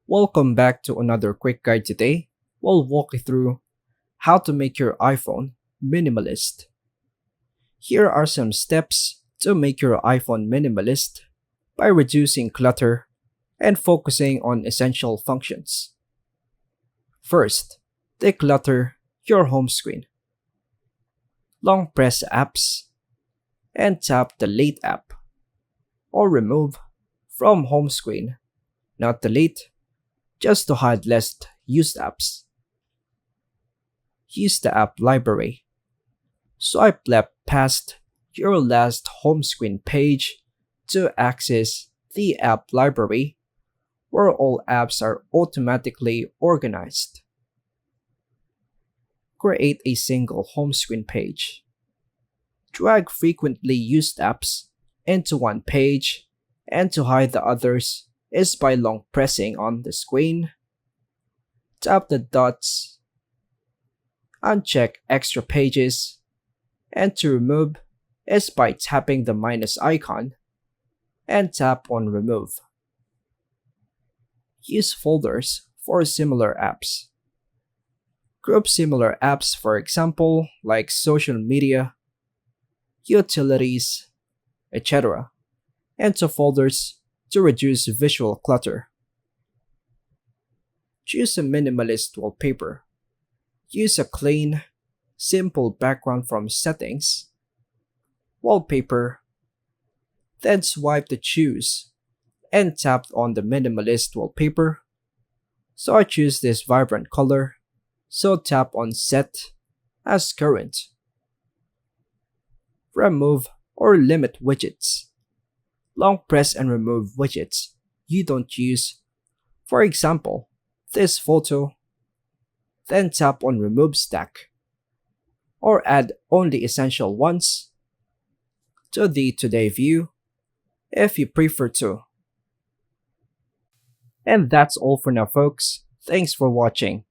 Welcome back to another quick guide today. We'll walk you through how to make your iPhone minimalist. Here are some steps to make your iPhone minimalist by reducing clutter and focusing on essential functions. First, declutter your home screen. Long press apps and tap Delete app or remove from home screen, not delete, just to hide less used apps. Use the app library. Swipe left past your last home screen page to access the app library where all apps are automatically organized. Create a single home screen page. Drag frequently used apps into one page, and to hide the others is by long pressing on the screen. Tap the dots, uncheck extra pages, and to remove is by tapping the minus icon and tap on remove. Use folders for similar apps. Group similar apps, for example, like social media, utilities, etc., into folders to reduce visual clutter. Choose a minimalist wallpaper. Use a clean, simple background from Settings, Wallpaper, then swipe to choose and tap on the minimalist wallpaper. So I choose this vibrant color, so tap on Set as Current. Remove or limit widgets. Long press and remove widgets you don't use. For example, this photo. Then tap on Remove Stack. Or add only essential ones to the Today view if you prefer to. And that's all for now, folks. Thanks for watching.